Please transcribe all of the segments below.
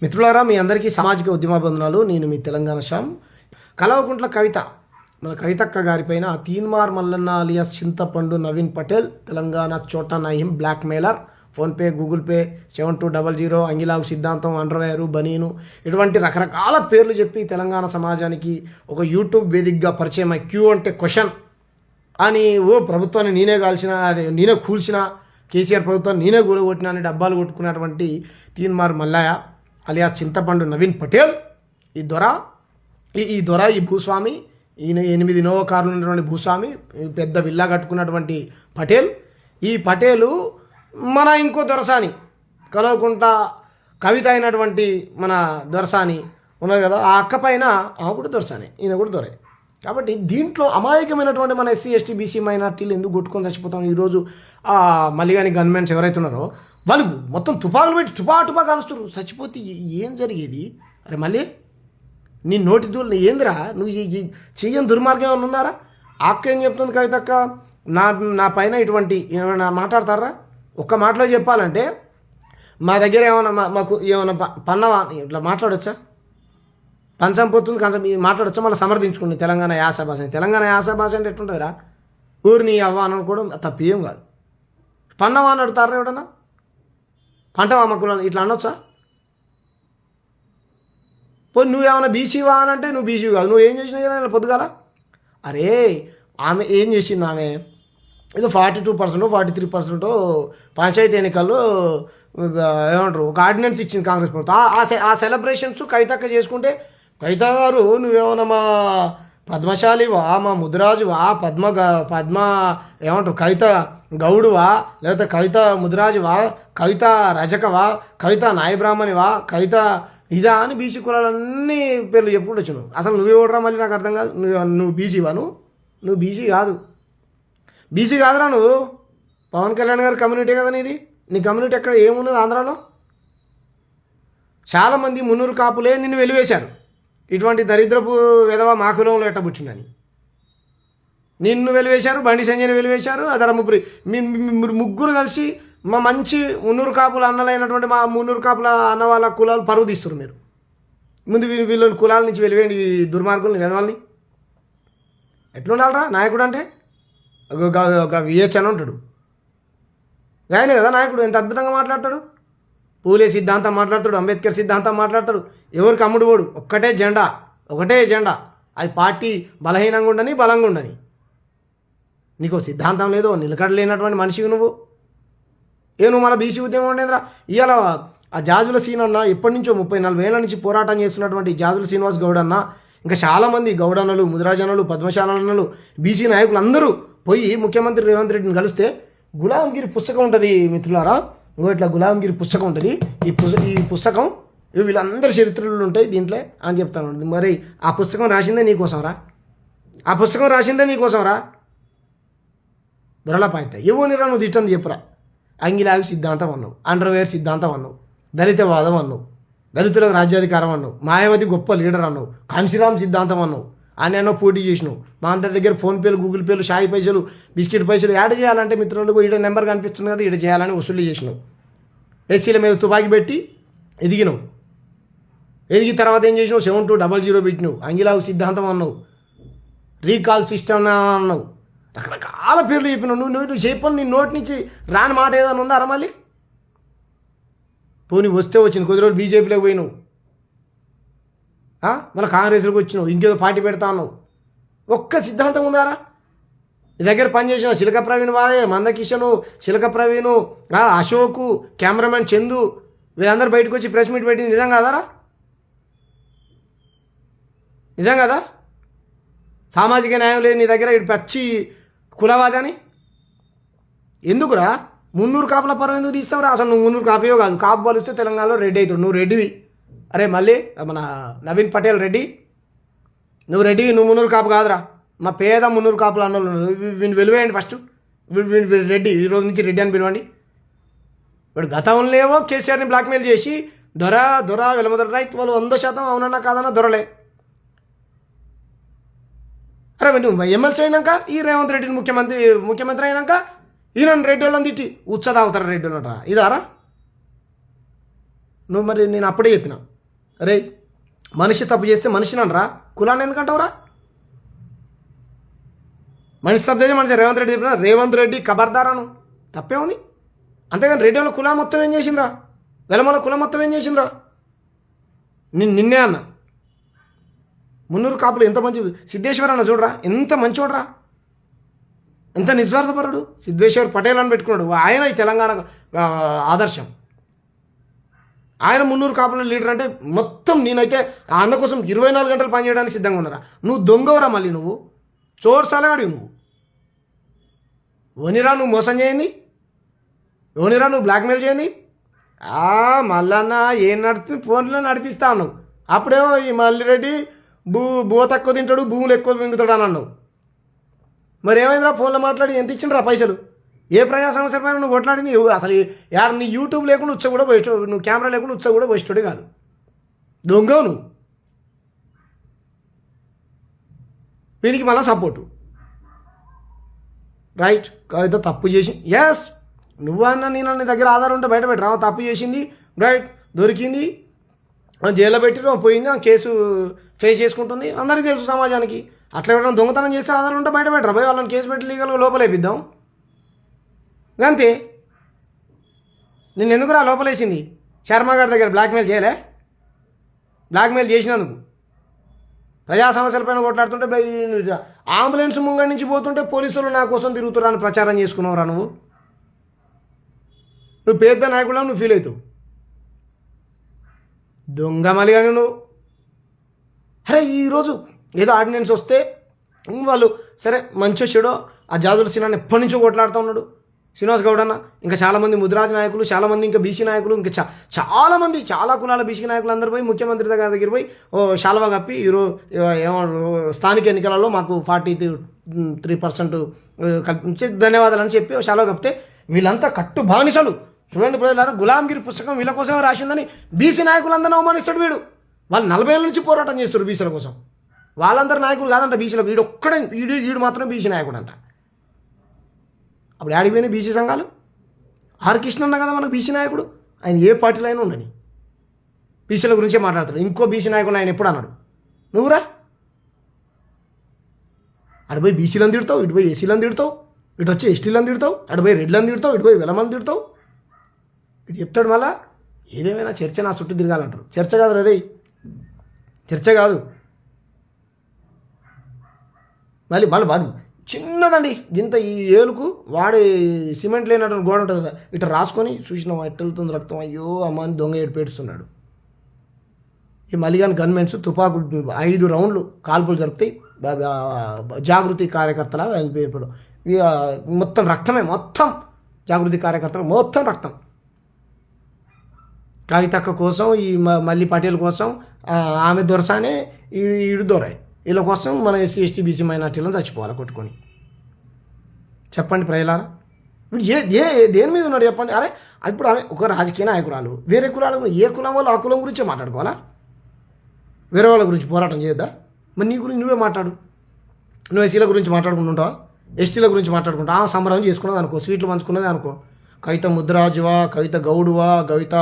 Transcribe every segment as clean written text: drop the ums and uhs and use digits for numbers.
మిత్రులారా, మీ అందరికీ సామాజిక ఉద్యమ బంధనాలు. నేను మీ తెలంగాణ శ్యామ్. కల్వకుంట్ల కవిత, మన కవితక్క గారిపైన తీన్మార్ మల్లన్న అలియాస్ చింతపండు Naveen Patel, Telangana Chota Nayeem, blackmailer, PhonePe, Google Pay, 7200, అంగిలావు సిద్ధాంతం, అండర్వేరు, బనీను, ఇటువంటి రకరకాల పేర్లు చెప్పి తెలంగాణ సమాజానికి ఒక యూట్యూబ్ వేదికగా పరిచయం క్యూ అంటే క్వశ్చన్ అని, ప్రభుత్వాన్ని నేనే కాల్చిన, నేనే కూల్చిన, కేసీఆర్ ప్రభుత్వాన్ని నేనే కూలగొట్టిన అని డబ్బాలు కొట్టుకున్నటువంటి తీన్మార్ మల్లయ్య అలియాస్ చింతపండు నవీన్ పటేల్, ఈ దొర ఈ భూస్వామి, ఈయన 8 ఇన్నోవా కార్లు ఉన్నటువంటి భూస్వామి, పెద్ద విల్లా కట్టుకున్నటువంటి పటేల్. ఈ పటేలు మన ఇంకో దొరసాని, కల్వకుంట్ల కవిత అయినటువంటి మన దొరసాని ఉన్నది కదా, ఆ అక్క పైన ఆమె కూడా దొరసాని, ఈయన కూడా దొరే. కాబట్టి దీంట్లో అమాయకమైనటువంటి మన ఎస్సీ, ఎస్టీ, బీసీ మైనార్టీలు ఎందుకు కొట్టుకొని చచ్చిపోతాం? ఈరోజు మళ్ళీ కానీ గవర్నమెంట్స్ ఎవరైతే ఉన్నారో వాళ్ళు మొత్తం తుపాకులు పెట్టి టుపా కాలుస్తారు. చచ్చిపోతే ఏం జరిగేది? అరే మళ్ళీ నీ నోటి దూలు ఏందిరా? నువ్వు ఈ చెయ్యని దుర్మార్గం ఏమైనా ఉందారా? అక్క ఏం చెప్తుంది కవితక్క, నా పైన ఇటువంటి ఏమైనా మాట్లాడతారా? ఒక్క మాటలో చెప్పాలంటే, మా దగ్గర ఏమైనా మాకు ఏమైనా పన్నవా ఇట్లా మాట్లాడొచ్చా? పంచం పోతుంది కంచం మాట్లాడొచ్చా? మళ్ళీ సమర్థించుకోండి తెలంగాణ యాస భాష. తెలంగాణ యాస భాష అంటే ఎట్లుంటుందిరా? ఊరిని అవ్వ అని అనుకోవడం తప్పేం కాదు. పన్నవా అని అడుగుతారా ఎవడన్నా? పంటవా మక్కులు ఇట్లా అనొచ్చా? పోయి నువ్వేమైనా బీసీవా అని అంటే నువ్వు బీసీ కాదు. నువ్వు ఏం చేసినా పొద్దుగాల? అరే ఆమె ఏం చేసింది? ఆమె ఏదో 42%, 43% పంచాయతీ ఎన్నికల్లో ఏమంటారు ఒక ఆర్డినెన్స్ ఇచ్చింది కాంగ్రెస్ ప్రభుత్వం. ఆ సెలబ్రేషన్స్ కవితక్క చేసుకుంటే, కవిత గారు నువ్వేమన్నా మా పద్మశాలివా, మా ముదిరాజువా, పద్మ ఏమంటారు కవిత గౌడువా, లేకపోతే కవిత ముదిరాజువా, కవిత రజకవా, కవిత నాయబ్రాహ్మణివా, కవిత ఇదా అని బీసీ కులాలన్నీ పేర్లు చెప్పుకుంటూ వచ్చాను. అసలు నువ్వే ఓడరా? మళ్ళీ నాకు అర్థం కాదు. నువ్వు బీసీవా? నువ్వు బీసీ కాదు. బీసీ కాదురా నువ్వు. పవన్ కళ్యాణ్ గారి కమ్యూనిటీ కదా నీది. నీ కమ్యూనిటీ ఎక్కడ ఏమున్నది ఆంధ్రాలో? చాలామంది మున్నూరు కాపులే నిన్ను వెలివేశారు. ఇటువంటి దరిద్రపు విధవ మా కులంలో ఎట్టబుట్టిందని నిన్ను వెలివేశారు, బండి సంజయ్ని వెలివేశారు, అదరముపురి మీరు ముగ్గురు కలిసి మా మంచి మున్నూరు కాపుల అన్నలైనటువంటి మా మున్నూరు కాపుల అన్న వాళ్ళ కులాలు పరువు తీస్తున్నారు. మీరు ముందు వీళ్ళని కులాల నుంచి వెలివేయండి, దుర్మార్గుల్ని విధవాల్ని. ఎట్లుండాలరా నాయకుడు అంటే? ఒక విహెచ్ అని ఉంటాడు, ఆయన కదా నాయకుడు. ఎంత అద్భుతంగా మాట్లాడతాడు. పూలే సిద్ధాంతం మాట్లాడతాడు, అంబేద్కర్ సిద్ధాంతం మాట్లాడతాడు. ఎవరికి అమ్ముడు పోడు, ఒకటే ఎజెండా. అది పార్టీ బలహీనంగా ఉండని, బలంగా ఉండని. నీకు సిద్ధాంతం లేదో, నిలకడలేనటువంటి మనిషివి నువ్వు. నువ్వు మన బీసీ ఉద్యమం ఉండేదిరా. ఇవాళ ఆ జాజుల సీన్ అన్న ఎప్పటి నుంచో 30-40 ఏళ్ళ నుంచి పోరాటం చేస్తున్నటువంటి జాజుల శ్రీనివాస్ గౌడ్ అన్న, ఇంకా చాలామంది గౌడన్నలు, ముదిరాజన్నలు, పద్మశాలన్నలు, బీసీ నాయకులు అందరూ పోయి ముఖ్యమంత్రి రేవంత్ రెడ్డిని కలిస్తే గులాంగిరి పుస్తకం ఉంటుంది మిత్రులారా. ఇట్లా గులాంగిరి పుస్తకం ఉంటుంది. ఈ పుస్తకం వీళ్ళందరి చరిత్రలు ఉంటాయి దీంట్లో అని చెప్తాను. మరి ఆ పుస్తకం రాసిందే నీకోసం రా. దొరల పాయింట్ ఎవరినిరా నువ్వు తిట్టని చెప్పురా. అంగిలావి సిద్ధాంతం అన్నావు, అండర్వేర్ సిద్ధాంతం అన్నావు, దళితవాదం అన్నావు, దళితులకు రాజ్యాధికారం అన్నావు, మాయావతి గొప్ప లీడర్ అన్నావు, కాన్సీరామ్ సిద్ధాంతం అన్నావు. ఆయన పోటీ చేసినావు. మా అందరి దగ్గర ఫోన్పేలు, గూగుల్ పేలు, షాయి పైసలు, బిస్కెట్ పైసలు యాడ్ చేయాలంటే మిత్రులకు ఈడ నెంబర్ కనిపిస్తుంది కదా, ఈడ చేయాలని వసూలు చేసినావు. ఎస్సీల మీద తుపాకీ పెట్టి ఎదిగిన తర్వాత ఏం చేసినావు? 7200 పెట్టినావు, అంగిలావు సిద్ధాంతం అన్నావు, రీకాల్ సిస్టమ్ అన్నావు, రకరకాల పేర్లు చెప్పినావు. నువ్వు చెప్పని నీ నోటి నుంచి రాని మాట ఏదైనా ఉందా? మళ్ళీ పోనీ వస్తే వచ్చింది, కొద్ది రోజులు బీజేపీలోకి పోయినావు, మళ్ళీ కాంగ్రెస్లోకి వచ్చినావు, ఇంకేదో పార్టీ పెడతా అన్నావు. ఒక్క సిద్ధాంతం ఉందారా? నీ దగ్గర పనిచేసిన శిలక ప్రవీణ్ వాయే, మందకిషను, శిలక ప్రవీణు, అశోకు, కెమెరామెన్ చందు, వీళ్ళందరూ బయటకు వచ్చి ప్రెస్ మీట్ పెట్టింది నిజం కాదారా? నిజం కదా? సామాజిక న్యాయం లేదు నీ దగ్గర, ఇటు పచ్చి కులవాది అని. ఎందుకురా? మున్నూరు కాపుల పరం ఎందుకు తీస్తావురా? అసలు నువ్వు మున్నూరు కాపయో కాదు. కాపు బలిస్తే తెలంగాణలో రెడ్డి అవుతాడు. నువ్వు రెడ్డివి. అరే మళ్ళీ మన నవీన్ పటేల్ రెడ్డి, నువ్వు రెడ్డివి, నువ్వు మున్నూరు కాపు కాదురా. మా పేద మున్నూరు కాపులు అన్నోళ్ళు వీడిని వెలివేయండి ఫస్ట్. వీడు రెడ్డి, ఈ రోజు నుంచి రెడ్డి అని పిలవండి. వాడు గతంలో ఏమో కేసీఆర్ని బ్లాక్మెయిల్ చేసి దొర వెలమదొర రైట్ వాళ్ళు 100% అవునన్నా కాదన్నా దొరలే. అరే నువ్వు ఎమ్మెల్సీ అయినాక ఈ రేవంత్ రెడ్డిని ముఖ్యమంత్రి అయినాక ఈయన రెడ్డి వాళ్ళని తిట్టి ఉత్సదా అవుతారు రెడ్డి వాళ్ళరా? ఇదారా? నువ్వు మరి నేను అప్పుడే చెప్పిన రే మనిషి తప్పు చేస్తే మనిషిని అనరా కులాన్ని ఎందుకంటావురా మనిషి తప్పు చేసి మనిషి రేవంత్ రెడ్డి చెప్పిన రేవంత్ రెడ్డి ఖబర్దారాను తప్పే ఉంది అంతేగాని రెడ్డిలో కులం మొత్తం ఏం చేసిండ్రా వెలమల కులం మొత్తం ఏం చేసిండ్రా నిన్నే అన్న మున్నూరు కాపులు ఎంత మంచి సిద్ధేశ్వర్ అన్న చూడరా ఎంత మంచోడరా ఎంత నిస్వార్థపరుడు సిద్ధేశ్వర్ పటేల్ అని పెట్టుకున్నాడు ఆయన ఈ తెలంగాణ ఆదర్శం ఆయన మున్నూరు కాపుల లీడర్ అంటే మొత్తం నేనైతే ఆ అన్న కోసం 24 గంటలు పనిచేయడానికి సిద్ధంగా ఉన్నారా నువ్వు దొంగవరా మళ్ళీ నువ్వు చోర్సాలే నువ్వు ఓనిరా నువ్వు మోసం చేయండి ఓనిరా నువ్వు బ్లాక్మెయిల్ చేయండి మల్లన్న ఏం నడుస్తుంది ఫోన్లో నడిపిస్తా అన్నావు అప్పుడేమో ఈ మల్లిరెడ్డి బువ తక్కువ తింటాడు భూములు ఎక్కువ మింగుతాడు అని అన్నావు మరి ఏమైందిరా ఫోన్లో మాట్లాడి ఎంత ఇచ్చిండ్రా పైసలు ఏ ప్రజా సమస్య పైన నువ్వు కొట్లాడింది అసలు యాడ నీ యూట్యూబ్ లేకుండా ఉచ్చ కూడా పోయి నువ్వు కెమెరా లేకుండా ఉచ్చ కూడా పోయిస్తాడు కాదు దొంగవు నువ్వు వీనికి మళ్ళీ సపోర్టు రైట్ ఏదో తప్పు చేసి ఎస్ నువ్వన్నా నేను నీ దగ్గర ఆధారం ఉంటే బయట పెట్టరా తప్పు చేసింది రైట్ దొరికింది జైల్లో పెట్టి పోయింది ఆ కేసు ఫేస్ చేసుకుంటుంది అందరికీ తెలుసు సమాజానికి అట్లా ఎవరైనా దొంగతనం చేస్తే ఆధారం ఉంటే బయట పెట్టరా పోయి వాళ్ళని కేసు పెట్టి లీగల్గా లోపలేపిద్దాం అంతే నేను ఎందుకురా లోపలేసింది శర్మ గారి దగ్గర బ్లాక్మెయిల్ చేయలే బ్లాక్మెయిల్ చేసినందుకు ప్రజా సమస్యలపైన కొట్లాడుతుంటే అంబులెన్స్ ముంగడి నుంచి పోతుంటే పోలీసులు నా కోసం తిరుగుతున్నా ప్రచారం చేసుకున్నావురా నువ్వు పెద్ద నాయకుడు నువ్వు ఫీల్ అవుతావు దొంగ మలిగాని నువ్వు అరే ఈరోజు ఏదో ఆర్డినెన్స్ వస్తే వాళ్ళు సరే మంచి చెడో ఆ జాదుల సినాన్ని ఎప్పటి నుంచో కొట్లాడుతూ ఉన్నాడు శ్రీనివాస్ గౌడ్ అన్న ఇంకా చాలామంది ముదిరాజు నాయకులు చాలామంది ఇంకా బీసీ నాయకులు ఇంకా చాలామంది చాలా కులాల బీసీ నాయకులు అందరూ పోయి ముఖ్యమంత్రి దగ్గర పోయి శాలువా కప్పి ఏమో స్థానిక ఎన్నికలలో మాకు 43% కల్పించే ధన్యవాదాలు అని చెప్పి శాలువా కప్పితే వీళ్ళంతా కట్టు బానిసలు చూడండి ప్రజలారా గులాంగిరి పుస్తకం వీళ్ళ కోసమే రాసిందని బీసీ నాయకులందరినీ అవమానిస్తాడు వీడు వాళ్ళు 40 ఏళ్ళ నుంచి పోరాటం చేస్తారు బీసీల కోసం వాళ్ళందరూ నాయకులు కాదంట బీసీలకు వీడు మాత్రమే బీసీ నాయకుడు అంట అప్పుడు ఆడిపోయినాయి బీసీ సంఘాలు ఆర్ కృష్ణ అన్న కదా మనకు బీసీ నాయకుడు ఆయన ఏ పార్టీలో అయినా ఉండని బీసీల గురించే మాట్లాడతాడు ఇంకో బీసీ నాయకుడు ఆయన ఎప్పుడు అన్నాడు నువ్వురా అటు పోయి బీసీలను తిడతావు ఇటు పోయి ఎస్సీలను తిడతావు ఇటు వచ్చి ఎస్టీలను తిడతావు అటు పోయి రెడ్లను తిడతావు ఇటు పోయి వెలమని తిడతావు ఇటు చెప్తాడు మళ్ళా ఏదేమైనా చర్చ నా చుట్టూ తిరగాలంటారు చర్చ కాదు రే చర్చ కాదు మళ్ళీ చిన్నదండి ఇంత ఈ ఏలుకు వాడి సిమెంట్ లేనటువంటి గోడ ఉంటుంది కదా ఇట్లా రాసుకొని చూసినాం ఎట్టెళ్తుంది రక్తం అయ్యో అమ్మ అని దొంగ ఏడిపేడుస్తున్నాడు ఈ మలిగాన్ గన్మెన్స్ తుపాకులు 5 రౌండ్లు కాల్పులు జరుపుతాయి జాగృతి కార్యకర్తల పేరు మొత్తం రక్తమే మొత్తం జాగృతి కార్యకర్తలు మొత్తం రక్తం కవితక్క కోసం ఈ మల్లి పటేల్ కోసం ఆమె దొరసానే ఈడు దొరాయి వీళ్ళ కోసం మన ఎస్సీ ఎస్టీ బీసీ మైనార్టీలను చచ్చిపోవాలి కొట్టుకొని చెప్పండి ప్రజలారా ఇప్పుడు దేని మీద ఉన్నాడు చెప్పండి అరే ఇప్పుడు ఆమె ఒక రాజకీయ నాయకురాలు వేరే కులాల ఏ కులం వాళ్ళు ఆ కులం గురించే మాట్లాడుకోవాలా వేరే వాళ్ళ గురించి పోరాటం చేయొద్దా మరి నీ గురించి నువ్వే మాట్లాడు నువ్వు ఎస్సీల గురించి మాట్లాడుకుంటుంటావా ఎస్టీల గురించి మాట్లాడుకుంటా సంబరం చేసుకున్నది అనుకో స్వీట్లు పంచుకున్నది అనుకో కవిత ముద్రాజువా కవిత గౌడువా కవిత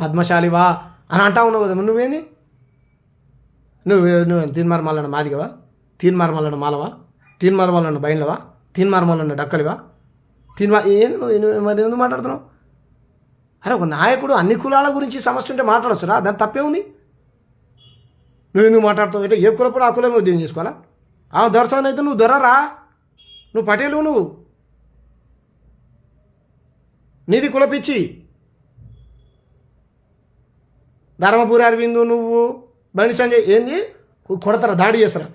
పద్మశాలివా అని అంటా ఉన్నావు కదా నువ్వేంది నువ్వు తీన్మార్ మల్లన్న మాదిగవా తీన్మార్ మల్లన్న మాలవా తీన్మార్ మల్లన్న బైండ్లవా తీన్మార్ మల్లన్న డక్కలివా ఏంది నువ్వు మరి ఎందుకు మాట్లాడుతున్నావు అరే ఒక నాయకుడు అన్ని కులాల గురించి సమస్య ఉంటే మాట్లాడొచ్చురా దాని తప్పే ఉంది నువ్వు ఎందుకు మాట్లాడుతావు అంటే ఏ కులప్పుడు ఆ కులమే ఉద్యోగం చేసుకోవాలా దొరసాన్ని అయితే నువ్వు దొరరా నువ్వు పటేలు నువ్వు నీది కులపిచ్చి ధర్మపురి అరవిందు నువ్వు బండి సంజయ్ ఏంది కొడతారా దాడి చేస్తారా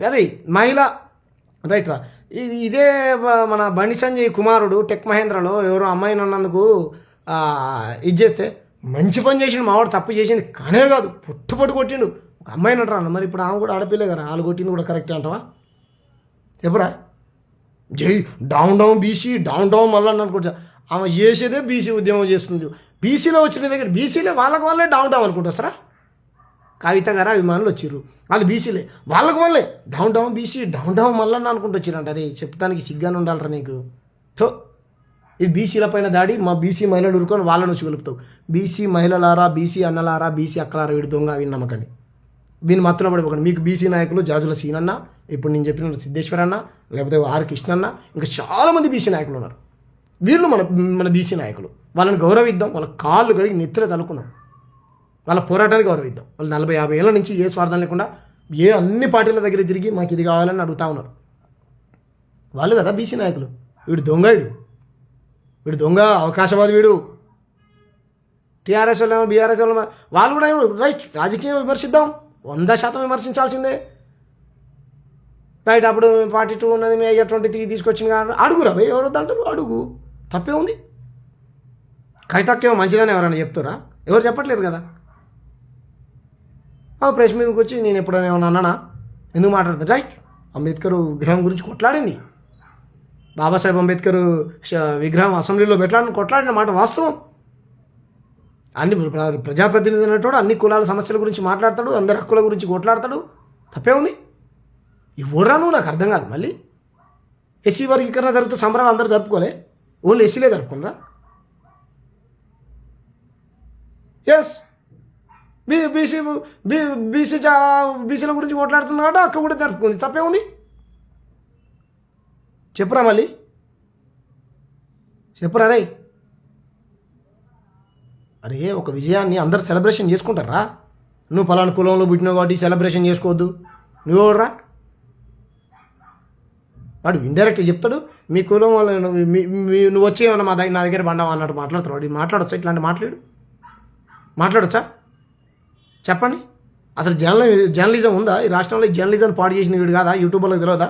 అరే మహిళ రైట్ రా ఇదే మన బండి సంజయ్ కుమారుడు టెక్ మహేంద్రలో ఎవరో అమ్మాయిని అన్నందుకు ఇది చేస్తే మంచి పని చేసిండు మావాడు తప్పు చేసింది కానే కాదు పొట్టు కొట్టిండు ఒక అమ్మాయిని అంటారా మరి ఇప్పుడు ఆమె కూడా ఆడపిల్లే కదా వాళ్ళు కొట్టింది కూడా కరెక్టే అంటావా చెప్పురా జై డౌన్ బీసీ డౌన్ మళ్ళీ అనుకుంటా ఆమె చేసేదే బీసీ ఉద్యమం చేస్తుంది బీసీలో వచ్చిన దగ్గర బీసీలే వాళ్ళే డౌన్ అనుకుంటారా కవిత గారు అభిమానులు వచ్చారు వాళ్ళు బీసీలే వాళ్ళకు వాళ్ళే డౌన్ బీసీ డౌన్ మళ్ళీ అనుకుంటూ వచ్చిరంట అరే చెప్తానికి సిగ్గానే ఉండాలరా నీకు తో ఇది బీసీల పైన దాడి, మా బీసీ మహిళలు ఉరుకొని వాళ్ళను వచ్చి కలుపుతావు. బీసీ మహిళలారా, బీసీ అన్నలారా, బీసీ అక్కలారా, వీడు దొంగ వీడిని నమ్మకండి, వీని మత్తులో పడిపోకండి. మీకు బీసీ నాయకులు జాజుల సీనన్న, ఇప్పుడు నేను చెప్పిన సిద్ధేశ్వర్ అన్న, లేకపోతే ఆర్ కృష్ణ అన్న, ఇంకా చాలామంది బీసీ నాయకులు ఉన్నారు. వీళ్ళు మన మన బీసీ నాయకులు. వాళ్ళని గౌరవిద్దాం, వాళ్ళ కాళ్ళు కడిగి నెత్తిలో చల్లుకుందాం, వాళ్ళ పోరాటానికి గౌరవిద్దాం. వాళ్ళు 40-50 ఏళ్ళ నుంచి ఏ స్వార్థం లేకుండా అన్ని పార్టీల దగ్గర తిరిగి మాకు ఇది కావాలని అడుగుతా ఉన్నారు. వాళ్ళు కదా బీసీ నాయకులు. వీడు దొంగ, వీడు దొంగ, అవకాశవాది వీడు. టీఆర్ఎస్ వాళ్ళు, బీఆర్ఎస్ వాళ్ళు కూడా రైట్, రాజకీయం విమర్శిద్దాం, 100% విమర్శించాల్సిందే. రైట్, అప్పుడు 42 ఉన్నది, మీ 23 తీసుకొచ్చింది కానీ అడుగురా భయ్, ఎవరు అంటారు, అడుగు, తప్పే ఉంది. కవితక్కేమో మంచిదని ఎవరైనా చెప్తారా? ఎవరు చెప్పట్లేరు కదా. ప్రెస్ మీదకి వచ్చి నేను ఎప్పుడైనా ఏమన్నా అన్నానా, ఎందుకు మాట్లాడుతుంది? రైట్, అంబేద్కర్ విగ్రహం గురించి కొట్లాడింది, బాబాసాహెబ్ అంబేద్కర్ విగ్రహం అసెంబ్లీలో కొట్లాడిన మాట వాస్తవం. అన్ని ప్రజాప్రతినిధి అన్నట్టు అన్ని కులాల సమస్యల గురించి మాట్లాడతాడు, అందరి హక్కుల గురించి కొట్లాడతాడు, తప్పే ఉంది. ఎవరాను నాకు అర్థం కాదు. మళ్ళీ ఎస్సీ వర్గీకరణ జరుగుతూ సంబరాలు అందరూ జరుపుకోలే, ఓన్లీ ఎస్సీలే జరుపుకున్నారా? ఎస్, బీసీల గురించి కొట్లాడుతుంది కాబట్టి అక్క కూడా జరుపుకుంది, తప్పే ఉంది. చెప్పురా, మళ్ళీ చెప్పురా రే. అరే, ఒక విజయాన్ని అందరు సెలబ్రేషన్ చేసుకుంటారా? నువ్వు పలానా కులంలో పుట్టినావు కాబట్టి సెలబ్రేషన్ చేసుకోవద్దు, నువ్వు ఎవడరా? వాడు ఇండైరెక్ట్గా చెప్తాడు, మీ కులం వాళ్ళు నువ్వు వచ్చేవన్నా నా దగ్గర బండవా అన్నట్టు మాట్లాడతాడు. వాడు మాట్లాడొచ్చా? ఇట్లాంటి మాట్లాడొచ్చా? చెప్పండి. అసలు జర్నలిజం ఉందా ఈ రాష్ట్రంలో? ఈ జర్నలిజం పాడు చేసిన వీడు కాదా? యూట్యూబ్లో తెలియదా?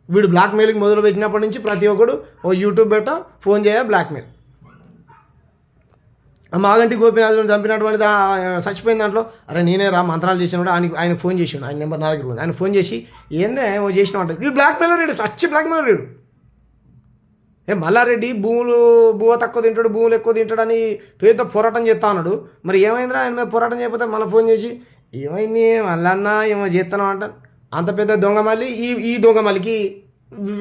వీడు బ్లాక్ మెయిల్కి మొదలు పెట్టినప్పటి నుంచి ప్రతి ఒక్కడు ఓ యూట్యూబ్ పెట్టా, ఫోన్ చేయ, బ్లాక్మెయిల్. మాగంటి గోపీనాథుని చంపినటువంటి చచ్చిపోయిన దాంట్లో, అరే నేనే రా మంత్రాలు చేసినప్పుడు ఆయన ఫోన్ చేసాడు, ఆయన నెంబర్ నా దగ్గర ఉంది. ఆయన ఫోన్ చేసి ఏందే ఏమో చేసినామంటే, వీడు బ్లాక్మెయిలర్ రేడు, సచ్చి బ్లాక్మెయిలర్ రేడు. మల్లారెడ్డి భూవ తక్కువ తింటాడు, భూములు ఎక్కువ తింటాడని పేరుతో పోరాటం చేస్తా ఉన్నాడు. మరి ఏమైందిరా ఆయన మీద పోరాటం చేయకపోతే మళ్ళీ ఫోన్ చేసి ఏమైంది మళ్ళన్న ఏమో చేస్తాను అంటాను. అంత పెద్ద దొంగ మళ్ళీ ఈ దొంగ మళ్ళీకి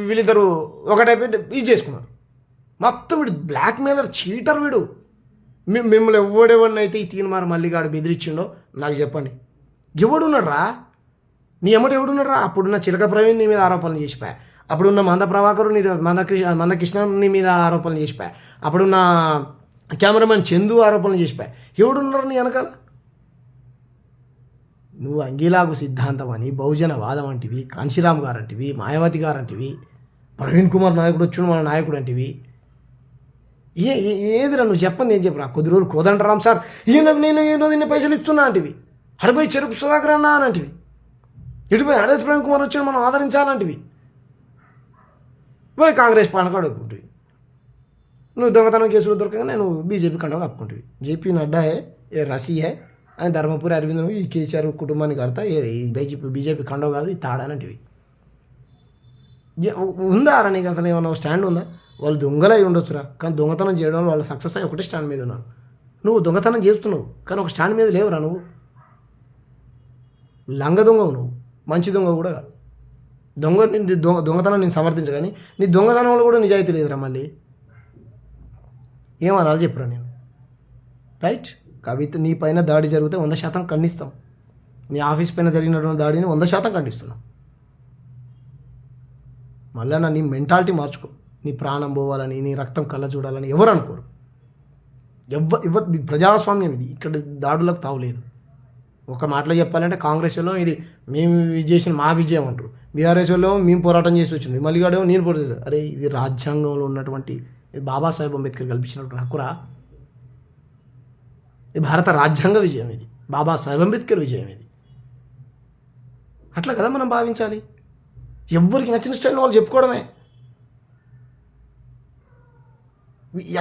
వీళ్ళిద్దరు ఒకటైపోయి ఇది చేసుకున్నారు. మొత్తం వీడు బ్లాక్మెయిలర్, చీటర్ వీడు. మిమ్మల్ని ఎవడెవడినైతే ఈ తీన్మార్ మల్లిగాడు బెదిరించిండో నాకు చెప్పండి. ఎవడున్నాడు రా నీ ఎమ్మటి? ఎవడున్నాడు రా? అప్పుడున్న చిలక ప్రవీణ్ నీ మీద ఆరోపణలు చేసిపోయా, అప్పుడున్న మంద ప్రభాకరు నీ మందకృష్ణ నీ మీద ఆరోపణలు చేసిపోయా, అప్పుడున్న కెమెరామెన్ చందు ఆరోపణలు చేసిపోయా. ఎవడున్నారు నీ వెనకాల? నువ్వు అంగీలాగు సిద్ధాంతం అని, బహుజనవాదం అంటివి, కాంశీరామ్ గారు అంటివి, మాయావతి గారు అంటివి, ప్రవీణ్ కుమార్ నాయకుడు వచ్చి మన నాయకుడు అంటివి. ఏదిరా నువ్వు చెప్పండి, ఏం చెప్పరా? కొద్ది రోజులు కోదండరామ్ సార్ నేను ఈ రోజు ఇన్ని పైసలు ఇస్తున్నా అంటివి, అడిపోయి చెరుకు సుధాకర్ అన్నా అని అంటివి, ఇటుపోయి ఆర్ఎస్ ప్రవీణ్ కుమార్ వచ్చి మనం ఆదరించాలంటివి, పోయి కాంగ్రెస్ పాలన అడుగుకుంటుంది. నువ్వు దొంగతనం కేసులు దొరకగానే నువ్వు బీజేపీ కండవ కప్పుకుంటుంది. జేపీ నడ్డా ఏ రసీయే అని ధర్మపురి అరవింద్ ఈ కేసీఆర్ కుటుంబాన్ని కడతా బీజేపీ కండవ కాదు, ఇది తాడానంటివి. ఉందా రా నీకు అసలు ఏమన్నా స్టాండ్ ఉందా? వాళ్ళు దొంగలై ఉండొచ్చురా, కానీ దొంగతనం చేయడం వాళ్ళు సక్సెస్ అయ్యి ఒకటే స్టాండ్ మీద ఉన్నారు. నువ్వు దొంగతనం చేస్తున్నావు కానీ ఒక స్టాండ్ మీద లేవురా. నువ్వు లంగ దొంగవు, నువ్వు మంచి దొంగ కూడా కాదు. దొంగతనం నేను సమర్థించగాని నీ దొంగతనంలో కూడా నిజాయితీ లేదురా. మళ్ళీ ఏమనాలి చెప్పురా నేను? రైట్, కవిత నీ పైన దాడి జరిగితే 100% ఖండిస్తాం. నీ ఆఫీస్ పైన జరిగినటువంటి దాడిని 100% ఖండిస్తున్నాం. మళ్ళీ నీ మెంటాలిటీ మార్చుకో. నీ ప్రాణం పోవాలని, నీ రక్తం కళ్ళ చూడాలని ఎవరు అనుకోరు. ఎవరు ప్రజాస్వామ్యం ఇది, ఇక్కడ దాడులకు తావులేదు. ఒక మాటలో చెప్పాలంటే కాంగ్రెస్లో ఇది మేము చేసిన మా విజయం అంటారు, బీఆర్ఎస్లో మేము పోరాటం చేసి వచ్చింది, మల్లిగాడేమో నేను పోరాటం. అరే ఇది రాజ్యాంగంలో ఉన్నటువంటి బాబాసాహెబ్ అంబేద్కర్ కల్పించినటువంటి హక్కురా. ఇది భారత రాజ్యాంగ విజయం, ఇది బాబాసాహెబ్ అంబేద్కర్ విజయం ఇది. అట్లా కదా మనం భావించాలి. ఎవరికి నచ్చిన స్టైల్లో వాళ్ళు చెప్పుకోవడమే.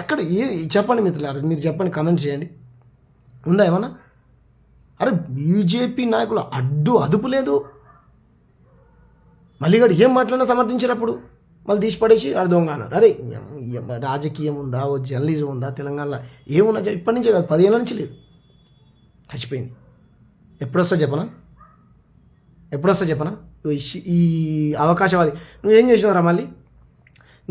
ఎక్కడ చెప్పండి మిత్రులారా, మీరు చెప్పండి, కామెంట్ చేయండి. ఉందా ఏమన్నా? అరే బీజేపీ నాయకులు అదుపు లేదు. మల్లిగాడు ఏం మాట్లాడినా సమర్థించినప్పుడు మళ్ళీ తీసి పడేసి అది దొంగ అన్నారు. అరే రాజకీయం ఉందా, ఓ జర్నలిజం ఉందా తెలంగాణలో? ఏమున్నా ఇప్పటి నుంచే కాదు, 10 ఏళ్ళ నుంచి లేదు, చచ్చిపోయింది. ఎప్పుడొస్తా చెప్పనా? ఈ అవకాశవాది నువ్వేం చేసినావురా? మళ్ళీ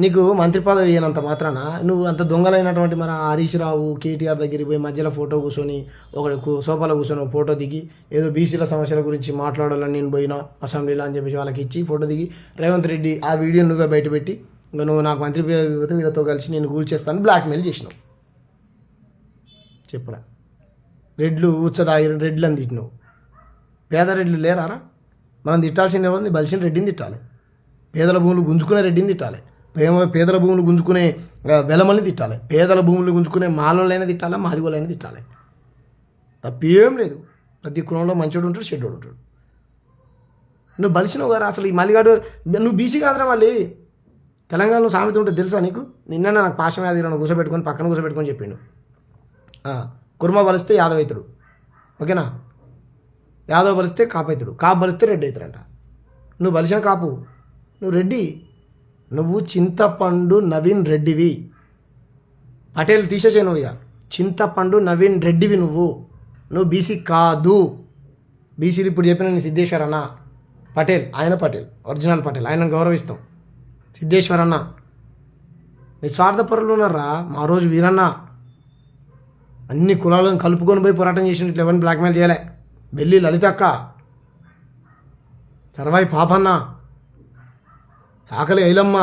నీకు మంత్రి పదవి ఇవ్వనంత మాత్రాన నువ్వు అంత దొంగలైనటువంటి మన హరీష్ రావు కేటీఆర్ దగ్గరికి పోయి మధ్యలో ఫోటో కూర్చొని ఒకటి సోఫాలో కూర్చొని ఒక ఫోటో దిగి ఏదో బీసీల సమస్యల గురించి మాట్లాడాలని నేను పోయినా అసెంబ్లీలో అని చెప్పేసి వాళ్ళకి ఇచ్చి ఫోటో దిగి రేవంత్ రెడ్డి ఆ వీడియో నువ్వే బయటపెట్టి ఇంకా నువ్వు నాకు మంత్రి పదవి వీళ్ళతో కలిసి నేను కూల్చేస్తాను బ్లాక్మెయిల్ చేసినావు చెప్పురా. రెడ్లు ఉచ్చదాయి రెడ్లు అని తిట్టినావు. పేద రెడ్లు లేరారా? మనం తిట్టాల్సింది ఎవరిని? బలిసిన రెడ్డిని తిట్టాలి. పేదల భూములు గుంజుకునే రెడ్డిని తిట్టాలి. పేదల భూములు గుంజుకునే వెలమల్ని తిట్టాలి. పేదల భూములు గుంజుకునే మాలోళ్ళైనా తిట్టాలి, మాదిగోళ్ళైనా తిట్టాలి. తప్పేం లేదు. ప్రతి కులంలో మంచోడు ఉంటాడు, చెడ్డోడు ఉంటాడు. నువ్వు బలిసినావు గారు. అసలు ఈ మల్లిగాడు నువ్వు బీసీ కాదురా. మళ్ళీ తెలంగాణలో సామెత ఉంటుంది తెలుసా నీకు? నిన్న నాకు పాశం యాదగిరి కూర్చోబెట్టుకొని పక్కన కూర్చోబెట్టుకొని చెప్పిండు, కుర్మ బలిస్తే యాదవ్ అవుతాడు, ఓకేనా? యాదవ్ బలిస్తే కాపు అవుతాడు, కాపు బలిస్తే రెడ్డి అవుతాడంట. నువ్వు బలిసిన కాపు, నువ్వు రెడ్డి. నువ్వు చింతపండు నవీన్ రెడ్డివి. పటేల్ తీసేసే నువ్వు. ఇక చింతపండు నవీన్ రెడ్డివి నువ్వు బీసీ కాదు. బీసీలు ఇప్పుడు చెప్పిన నీ సిద్ధేశ్వర్ అన్న పటేల్, ఆయన పటేల్, ఒరిజినల్ పటేల్, ఆయనను గౌరవిస్తాం. సిద్ధేశ్వర్ అన్న నిస్వార్థపరులు ఉన్నారా? మా రోజు వీరన్న అన్ని కులాలను కలుపుకొని పోయి పోరాటం చేసిన ఇట్లా ఎవరిని బ్లాక్మెయిల్ చేయలే. బెల్లి లలితక్క, సర్వాయి పాపన్న, ఆకలి ఐలమ్మ,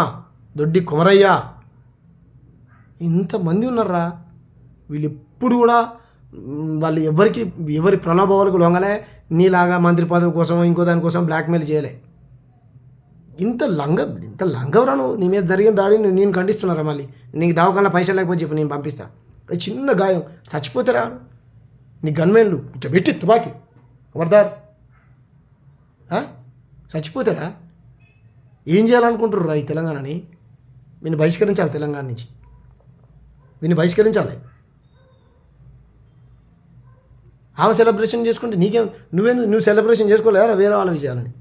దొడ్డి కొమరయ్య, ఇంతమంది ఉన్నారా. వీళ్ళు ఎప్పుడు కూడా వాళ్ళు ఎవరి ప్రలోభాలకు లొంగలే. నీలాగా మంత్రి పదవి కోసం ఇంకో దానికోసం బ్లాక్మెయిల్ చేయలే. ఇంత లంగవరాను నీ మీద జరిగిన దాడిని నేను ఖండిస్తున్నారా? మళ్ళీ నీకు దవాఖాన పైసలు లేకపోతే చెప్పి నేను పంపిస్తా. చిన్న గాయం చచ్చిపోతారా? నీ గన్మెన్లు ఇట్లా పెట్టి తుపాకి వర్దార్ చచ్చిపోతారా? ఏం చేయాలనుకుంటుర్రా ఈ తెలంగాణని? వీని బహిష్కరించాలి, తెలంగాణ నుంచి వీని బహిష్కరించాలి. ఆమె సెలబ్రేషన్ చేసుకుంటే నీకేం? నువ్వు సెలబ్రేషన్ చేసుకోలేదా వేరే వాళ్ళ విజయాలని?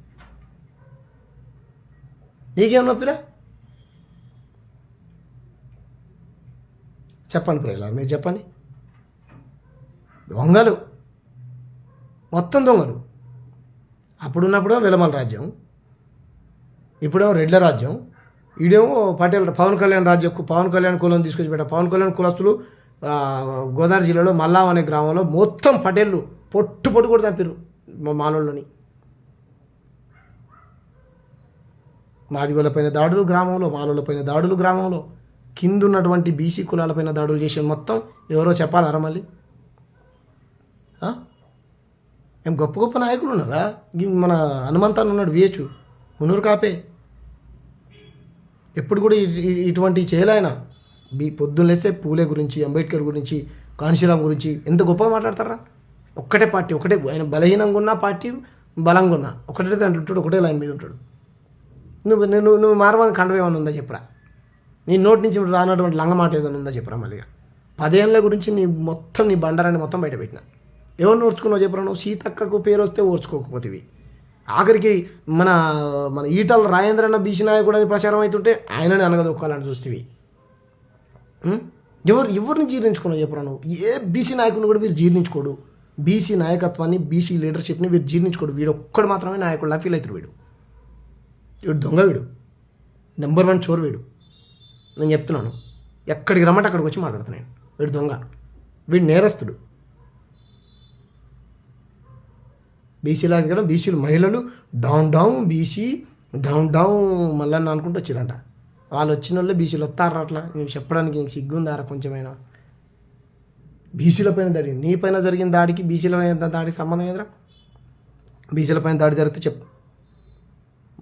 నీకేం నొప్పిరా? చెప్పండి ప్రియులారా, మీరు చెప్పండి. దొంగలు, మొత్తం దొంగలు. అప్పుడున్నప్పుడు వెలమల రాజ్యం, ఇప్పుడేమో రెడ్ల రాజ్యం, ఈడేమో పటేల్ పవన్ కళ్యాణ్ రాజ్యం. పవన్ కళ్యాణ్ కులం తీసుకొచ్చి పెట్టారు. పవన్ కళ్యాణ్ కులస్తులు గోదావరి జిల్లాలో మల్లాం అనే గ్రామంలో మొత్తం పటేళ్ళు పొట్టు కూడా చంపారు మానవులని. మాదిగోళ్ళపైన దాడులు గ్రామంలో, మాలోళ్ళపైన దాడులు గ్రామంలో, కింద ఉన్నటువంటి బీసీ కులాలపైన దాడులు చేసే మొత్తం ఎవరో చెప్పాలరా? మళ్ళీ ఏం గొప్ప గొప్ప నాయకులు ఉన్నారా? మన హనుమంతాన్ని ఉన్నాడు, వియచ్చు, మునూరు కాపే. ఎప్పుడు కూడా ఇటువంటివి చేయలేఆయన. పొద్దున్న లేస్తే పూలే గురించి, అంబేద్కర్ గురించి, కాన్షీరామ్ గురించి ఎంత గొప్పగా మాట్లాడతారా? ఒక్కటే పార్టీ, ఒకటే. ఆయన బలహీనంగా ఉన్న పార్టీ, బలంగా ఉన్నా ఒకటే దాంట్లో ఉంటాడు, ఒకటే లైన్ మీద ఉంటాడు. నువ్వు మారవాది కండవ ఏమైనా ఉందా చెప్పరా? నీ నోటి నుంచి రానటువంటి లంగ మాట ఏదైనా ఉందా చెప్పరా? మళ్ళీ 10 ఏళ్ళ గురించి నీ బండారాన్ని మొత్తం బయట పెట్టిన. ఎవరు ఓర్చుకున్నావు చెప్పరా? నువ్వు సీతక్కకు పేరు వస్తే ఓర్చుకోకపోతేవి. ఆఖరికి మన ఈటల రాజేంద్రన్న బీసీ నాయకుడు అని ప్రచారం అవుతుంటే ఆయనని అనగదొక్కాలని చూస్తేవి. ఎవరిని జీర్ణించుకున్నావు చెప్పరా? నువ్వు ఏ బీసీ నాయకుడిని కూడా వీరు జీర్ణించుకోడు. బీసీ నాయకత్వాన్ని, బీసీ లీడర్షిప్ని వీరు జీర్ణించుకోడు. వీడు ఒక్కడు మాత్రమే నాయకుడిలా ఫీల్ అవుతాడు. వీడు దొంగ, వీడు నెంబర్ 1 చోరు. నేను చెప్తున్నాను, ఎక్కడికి రమ్మంటే అక్కడికి వచ్చి మాట్లాడుతున్నాను. వీడు దొంగ, వీడు నేరస్తుడు. బీసీలా కదా, బీసీలు మహిళలు డౌన్ బీసీ డౌన్ మళ్ళీ అనుకుంటూ వచ్చిరంట. వాళ్ళు వచ్చిన వాళ్ళే బీసీలు వస్తారా? అట్లా నేను చెప్పడానికి నీకు సిగ్గుందారా కొంచెమైనా? బీసీల పైన దాడి, నీ పైన జరిగిన దాడికి బీసీల పైన దాడికి సంబంధం ఏదరా? బీసీల పైన దాడి జరిగితే చెప్పు.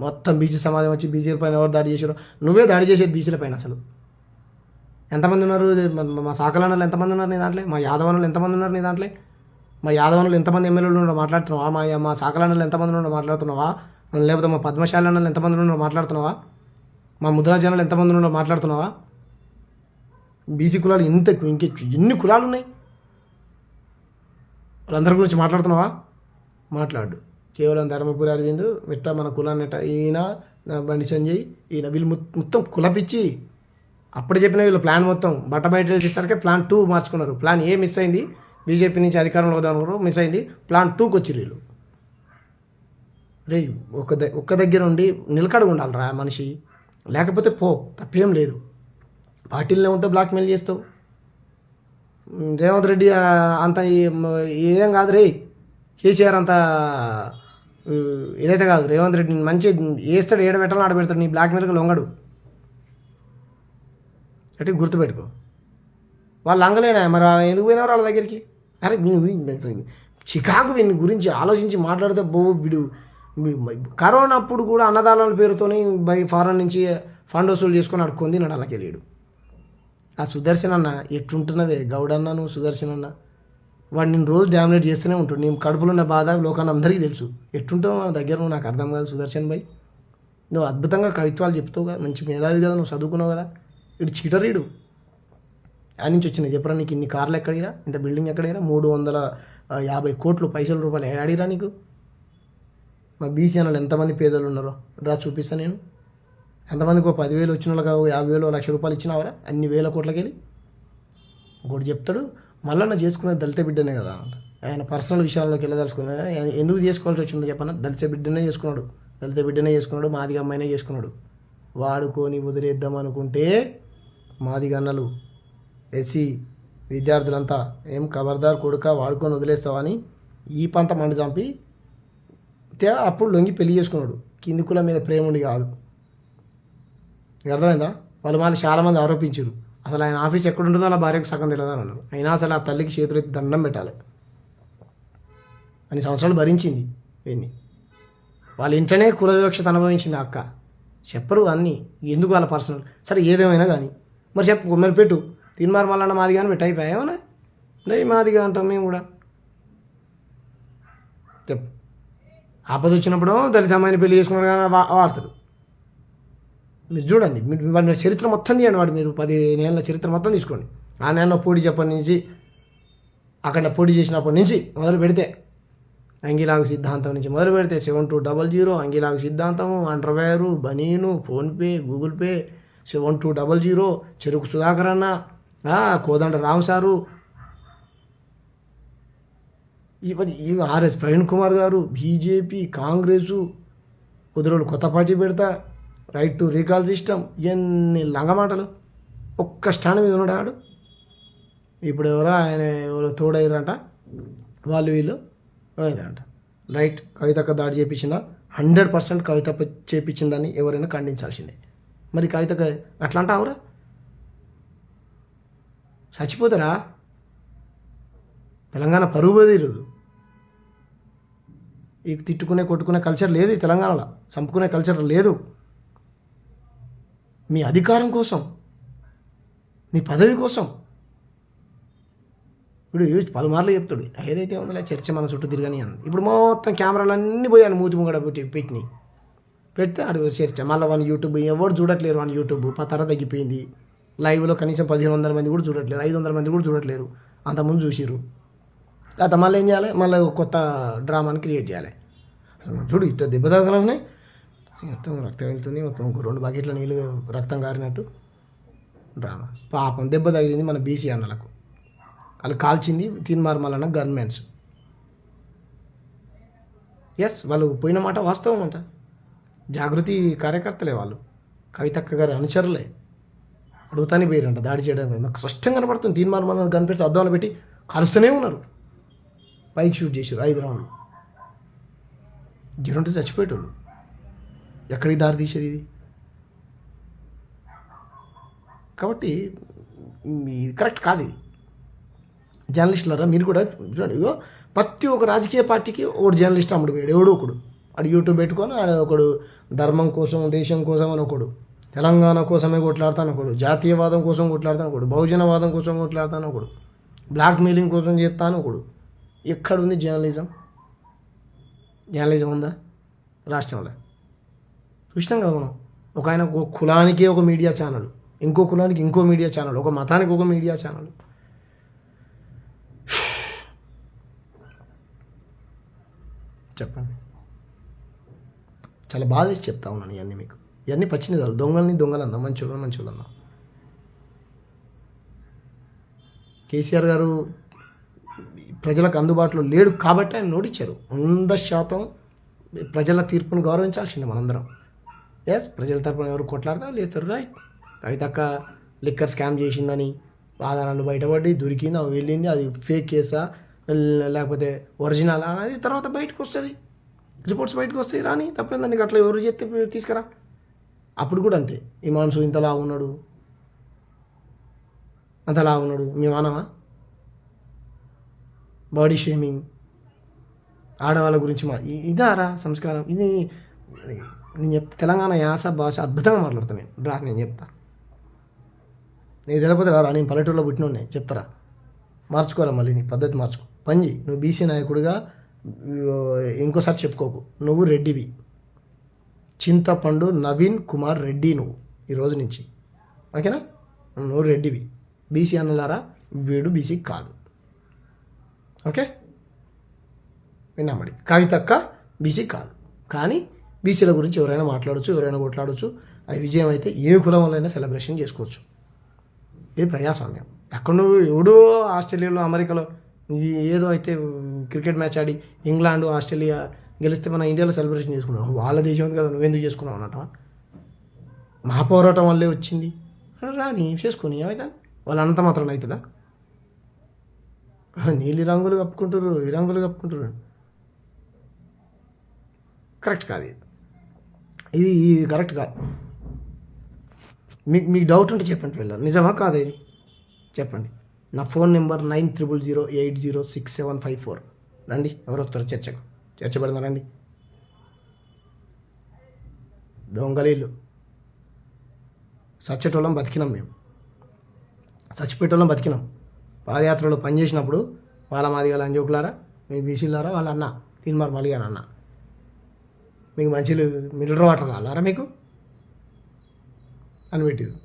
మొత్తం బీసీ సమాజం వచ్చి బీసీల పైన ఎవరు దాడి చేశారో? నువ్వే దాడి చేసేది బీసీల పైన. అసలు ఎంతమంది ఉన్నారు? మా సాకలన్నలు ఎంతమంది ఉన్నారు నీ దాంట్లో? మా యాదవనులు ఎంతమంది ఉన్నారు నీ దాంట్లో? మా యాదవనులు ఎంతమంది ఎమ్మెల్యేలు ఉన్నారో మాట్లాడుతున్నావా? మా సాకలన్నలు ఎంతమంది ఉన్నారో మాట్లాడుతున్నావా? లేకపోతే మా పద్మశాలన్నలు ఎంతమంది ఉన్నారో మాట్లాడుతున్నావా? మా ముద్రాజనాలు ఎంతమంది ఉన్నారో మాట్లాడుతున్నావా? బీసీ కులాలు ఎన్ని కులాలు ఉన్నాయి? వాళ్ళందరి గురించి మాట్లాడుతున్నావా? మాట్లాడు. కేవలం ధర్మపురి అరవింద్ విట్ట మన కులాన్ని ఈయన బండి సంజయ్, ఈయన వీళ్ళు మొత్తం కులపిచ్చి అప్పుడు చెప్పిన వీళ్ళు ప్లాన్ మొత్తం బట్ట బయట చేసరికి ప్లాన్ 2 మార్చుకున్నారు. ప్లాన్ ఏ మిస్ అయింది, బీజేపీ నుంచి అధికారంలో వద్దామనుకున్నారు, మిస్ అయింది. ప్లాన్ 2కి వచ్చి వీళ్ళు రే ఒక్క దగ్గర ఉండి నిలకడగా ఉండాలిరా మనిషి. లేకపోతే పో, తప్పేం లేదు. పార్టీలనే ఉంటే బ్లాక్మెయిల్ చేస్తావు. రేవంత్ రెడ్డి అంత ఏదేం కాదు రే, కేసీఆర్ అంత ఏదైతే కాదు. రేవంత్ రెడ్డి మంచి వేస్తాడు, ఏడ పెట్టాలని ఆడ పెడతాడు. నీ బ్లాక్మెయిల్కి లొంగడు. అంటే గుర్తుపెట్టుకో. వాళ్ళు అంగలేనా మరి ఎందుకు పోయినారు వాళ్ళ దగ్గరికి? అరే చికాకు వీని గురించి ఆలోచించి మాట్లాడితే వీడు కరోనా అప్పుడు కూడా అన్నదానాల పేరుతోని ఫారెన్ నుంచి ఫండ్ వసూలు చేసుకొని అడుక్కుంది నాడు అలాగే లేడు. ఆ సుదర్శన్ అన్న ఎట్టుంటున్నదే గౌడన్న, నువ్వు సుదర్శన్ అన్న వాడు నేను రోజు డామినేట్ చేస్తూనే ఉంటాడు. నేను కడుపులో ఉన్న బాధ లోకాన్ని అందరికీ తెలుసు. ఎట్టుంటావు నా దగ్గర నువ్వు నాకు అర్థం కాదు సుదర్శన్ భాయ్. నువ్వు అద్భుతంగా కవిత్వాలు చెప్తావు కదా, మంచి మేధావి కదా, నువ్వు చదువుకున్నావు కదా. ఇటు చీటరీడు ఆ నుంచి వచ్చింది చెప్పరా నీకు ఇన్ని కార్లు ఎక్కడిరా, ఇంత బిల్డింగ్ ఎక్కడిరా, 350 కోట్లు పైసల రూపాయలు ఏడాడిరా నీకు? మా బీసీ అన్నలు ఎంతమంది పేదలు ఉన్నారో రా చూపిస్తాను నేను. ఎంతమందికి 10,000 వచ్చిన వాళ్ళకి 50,000 1,00,000 రూపాయలు ఇచ్చినావరా అన్ని వేల కోట్లకి వెళ్ళి? ఇంకోటి చెప్తాడు, మళ్ళీ చేసుకునేది దళిత బిడ్డనే కదా అంట. ఆయన పర్సనల్ విషయాల్లోకి వెళ్ళదలుచుకున్నా. ఎందుకు చేసుకోవాల్సి వచ్చిందో చెప్పన్నా, దళిత బిడ్డనే చేసుకున్నాడు, మాదిగ అమ్మాయినే చేసుకున్నాడు. వాడుకొని వదిలేద్దాం అనుకుంటే మాదిగ అన్నలు ఎస్సీ విద్యార్థులంతా ఏం ఖబర్దార్ కొడుక వాడుకొని వదిలేస్తావని ఈ పంత మండి చంపి అప్పుడు లొంగి పెళ్లి చేసుకున్నాడు. కింది కుల మీద ప్రేమ ఉండి కాదు. అర్థమైందా? వాళ్ళు చాలామంది ఆరోపించారు అసలు ఆయన ఆఫీస్ ఎక్కడుంటుందో అలా భార్యకు సగం తెలియదని అన్నారు. అయినా అసలు ఆ తల్లికి చేతులెత్తి దండం పెట్టాలి. అన్ని సంవత్సరాలు భరించింది వీడిని. వాళ్ళ ఇంట్లోనే కుల వివక్షత అనుభవించింది అక్క. చెప్పరు అన్నీ, ఎందుకు వాళ్ళ పర్సనల్. సరే ఏదేమైనా కానీ మరి చెప్పు, మరి పెట్టు. తీన్మార్ మల్లన్న మాదిగా అని పెట్టి అయిపోయామన్నా మాదిగా అంటాం మేము కూడా. చెప్పు, ఆపద వచ్చినప్పుడు దళిత అమ్మాయిని పెళ్లి చేసుకున్నాడు కానీ వాడతాడు. మీరు చూడండి, వాడి చరిత్ర మొత్తం తీయండి. వాడు మీరు 10 ఏళ్ళ చరిత్ర మొత్తం తీసుకోండి. ఆ నెలలో పోటీ చెప్పటి నుంచి అక్కడ పోటీ చేసినప్పటి నుంచి మొదలు పెడితే అంగిలాగు సిద్ధాంతం నుంచి మొదలు పెడితే 7200 అంగిలాగు సిద్ధాంతము, అండర్వేరు, బనీను, ఫోన్పే, గూగుల్ పే, 7200 చెరుకు సుధాకర్ అన్న, కోదండ రామ్ సారు, ఈ ఆర్ఎస్ ప్రవీణ్ కుమార్ గారు, బీజేపీ, కాంగ్రెసు, కుదురోళ్ళు కొత్త పార్టీ పెడతా, రైట్ టు రీకాల్ సిస్టమ్, ఇవన్నీ లంగమాటలు. ఒక్క స్టాండ్ మీద ఉన్నాడు. ఇప్పుడు ఎవరో తోడయ్యారంట, వాళ్ళు వీళ్ళు అంట. రైట్, కవితక్క దాడి చేయించిందా? 100% కవిత చేయించిందని ఎవరైనా ఖండించాల్సిందే. మరి కవితక్క అట్లా అంటావురా? చచ్చిపోతారా? తెలంగాణ పరువు బదిలేదు. ఈ తిట్టుకునే కొట్టుకునే కల్చర్ లేదు ఈ తెలంగాణలో. చంపుకునే కల్చర్ లేదు. మీ అధికారం కోసం, మీ పదవి కోసం. ఇప్పుడు పలుమార్లు చెప్తాడు ఏదైతే ఉందో చర్చ మన చుట్టూ తిరగని అని. ఇప్పుడు మొత్తం కెమెరాలు అన్నీ పోయాను మూతి ముంగడ పెట్టినాయి. పెడితే అడుగు చర్చ. మళ్ళీ వాని యూట్యూబ్ ఎవరు చూడట్లేరు. వాని యూట్యూబ్ పతర తగ్గిపోయింది. లైవ్లో కనీసం 1,500 మంది కూడా చూడట్లేరు, 500 మంది కూడా చూడట్లేరు. అంతకుముందు చూసిరు. తర్వాత మళ్ళీ ఏం చేయాలి? మళ్ళీ కొత్త డ్రామాని క్రియేట్ చేయాలి. చూడు ఇట్లా దెబ్బ తగలనే మొత్తం రక్తం వెళ్తుంది, మొత్తం 2 బకెట్ల నీళ్ళు రక్తం కారినట్టు డ్రామా. పాపం దెబ్బ తగిలింది మన బీసీ అన్నలకు. వాళ్ళు కాల్చింది తీన్మార్ మల్లన్న గవర్నమెంట్స్. ఎస్, వాళ్ళు పోయిన మాట వాస్తవం అంట. జాగృతి కార్యకర్తలే వాళ్ళు, కవితక్క గారి అనుచరులే. అడుగుతానే పోయారంట దాడి చేయడానికి. నాకు స్పష్టంగా కనపడుతుంది. తీన్మార్ మల్లన్న కనిపెడితే అద్దాలు పెట్టి కలుస్తూనే ఉన్నారు. బైక్ షూట్ చేశారు 5 రౌండ్లు. జనంటే చచ్చిపోయేటోళ్ళు. ఎక్కడికి దారి తీసేది ఇది? కాబట్టి ఇది కరెక్ట్ కాదు. ఇది జర్నలిస్టులరా మీరు కూడా చూడండి. ప్రతి ఒక్క రాజకీయ పార్టీకి ఒకడు జర్నలిస్ట్ అమ్ముడు ఎవడో ఒకడు. ఆడు యూట్యూబ్ పెట్టుకొని ఆడ ఒకడు ధర్మం కోసం, దేశం కోసం అని ఒకడు, తెలంగాణ కోసమే కొట్లాడతాను ఒకడు, జాతీయవాదం కోసం కొట్లాడతాను ఒకడు, బహుజనవాదం కోసం కొట్లాడతాను ఒకడు, బ్లాక్ మెయిలింగ్ కోసం చేస్తాను ఒకడు. ఎక్కడుంది జర్నలిజం? జర్నలిజం ఉందా రాష్ట్రంలో? చూసినాం కదా మనం. ఒక ఆయన ఒక కులానికే ఒక మీడియా ఛానల్, ఇంకో కులానికి ఇంకో మీడియా ఛానల్, ఒక మతానికి ఒక మీడియా ఛానల్. చెప్పండి. చాలా బాధ వేసి చెప్తా ఉన్నాను ఇవన్నీ మీకు. ఇవన్నీ పచ్చి నిజాలు. దొంగలన్నా మంచోళ్ళన్నా. కేసీఆర్ గారు ప్రజలకు అందుబాటులో లేడు కాబట్టి ఆయన నోటిచ్చారు. 100% ప్రజల తీర్పును గౌరవించాల్సిందే మనందరం. ఎస్ ప్రజల తరపున ఎవరు కొట్లాడతా లేస్తారు రైట్. కవితక్క లిక్కర్ స్కామ్ చేసిందని ఆధారాలు బయటపడి దొరికింది, అవి వెళ్ళింది, అది ఫేక్ కేసా లేకపోతే ఒరిజినల్ అనేది తర్వాత బయటకు వస్తుంది, రిపోర్ట్స్ బయటకు వస్తాయి. రాని తప్పేందని నీకు అట్లా ఎవరు చేస్తే తీసుకురా. అప్పుడు కూడా అంతే, ఈ మనసు ఇంతలా ఉన్నాడు అంతలా ఉన్నాడు మేము అనమా? బాడీ షేమింగ్, ఆడవాళ్ళ గురించి ఇదారా సంస్కారం? ఇది నేను చెప్తా, తెలంగాణ యాస భాష అద్భుతంగా మాట్లాడతాను నేను. రా నేను చెప్తా, నీకు తెలియకపోతే రా, నేను పల్లెటూరులో పుట్టినోడిని చెప్తారా. మార్చుకోరా, మళ్ళీ నీ పద్ధతి మార్చుకో. పని చేయి, నువ్వు బీసీ నాయకుడిగా ఇంకోసారి చెప్పుకోకు. నువ్వు రెడ్డివి, చింతపండు నవీన్ కుమార్ రెడ్డి నువ్వు ఈ రోజు నుంచి, ఓకేనా? నువ్వు రెడ్డివి. బీసీ అన్నలారా, వీడు బీసీ కాదు, ఓకే? విన్నామడి. కవితక్క బీసీ కాదు, కానీ బీసీల గురించి ఎవరైనా మాట్లాడచ్చు, ఎవరైనా కొట్లాడచ్చు. అది విజయం అయితే ఏ కులం వల్లైనా సెలబ్రేషన్ చేసుకోవచ్చు. ఇది ప్రజాస్వామ్యం. ఎక్కడ నువ్వు ఎవడో ఆస్ట్రేలియాలో అమెరికాలో ఏదో అయితే క్రికెట్ మ్యాచ్ ఆడి ఇంగ్లాండ్ ఆస్ట్రేలియా గెలిస్తే మన ఇండియాలో సెలబ్రేషన్ చేసుకున్నాం. వాళ్ళ దేశం ఉంది కదా, నువ్వెందుకు చేసుకున్నావు అన్నట. మా పోరాటం వల్లే వచ్చింది రాని చేసుకొని ఏమైతే వాళ్ళంతా మాత్రం అవుతుందా? నీలి రంగులు కప్పుకుంటారు, ఈ రంగులు కప్పుకుంటారు. కరెక్ట్ కాదు ఇది, ఇది కరెక్ట్ కాదు. మీకు డౌట్ ఉంటే చెప్పండి పిల్లలు, నిజమా కాదు ఇది చెప్పండి. నా ఫోన్ నెంబర్ 9000806754. రండి, ఎవరు వస్తారు చర్చకు? చర్చ పెడదాం రండి. దొంగలీళ్ళు చచ్చేటోళ్ళం బతికినాం, మేము చచ్చిపెట్టోళ్ళం బతికినాం. పాదయాత్రలో పనిచేసినప్పుడు వాళ్ళ మాదిగా లంజోకులారా, మీ బీసీలారా, వాళ్ళ అన్న తీన్మార్ మలిగాను అన్న, మీకు మంచిలు మినరల్ వాటర్ కావాలారా మీకు అని పెట్టారు.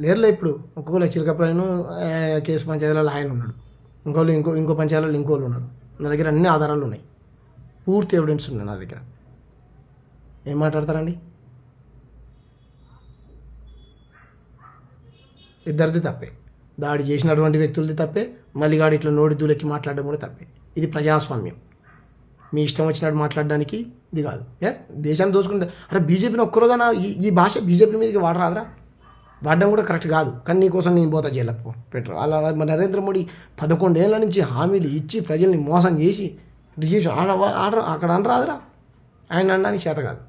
లేరులే ఇప్పుడు. ఒక్కొక్కరు చిలకప్రాయను కేసు పంచాయతీలలో ఆయన ఉన్నాడు, ఇంకోళ్ళు ఇంకో పంచాయతీలలో ఇంకోళ్ళు ఉన్నారు. నా దగ్గర అన్ని ఆధారాలు ఉన్నాయి, పూర్తి ఎవిడెన్స్ ఉన్నాయి నా దగ్గర. ఏం మాట్లాడతారండి? ఇద్దరిది తప్పే, దాడి చేసినటువంటి వ్యక్తులది తప్పే, మళ్ళీ గాడి ఇట్లా నోడి దూలెక్కి మాట్లాడడం కూడా తప్పే. ఇది ప్రజాస్వామ్యం. మీ ఇష్టం వచ్చినట్టు మాట్లాడడానికి ఇది కాదు. ఎస్, దేశాన్ని దోచుకుంటే అరే బీజేపీని ఒక్కరోజన ఈ భాష బీజేపీ మీదకి వాడరాదురా, వాడడం కూడా కరెక్ట్ కాదు. కానీ నీకోసం నేను పోతా జైలకు పెట్టరు. అలా నరేంద్ర మోడీ 11 ఏళ్ళ నుంచి హామీలు ఇచ్చి ప్రజల్ని మోసం చేసి ఆడ అక్కడ అనరాదురా, ఆయన అనడానికి చేత కాదు.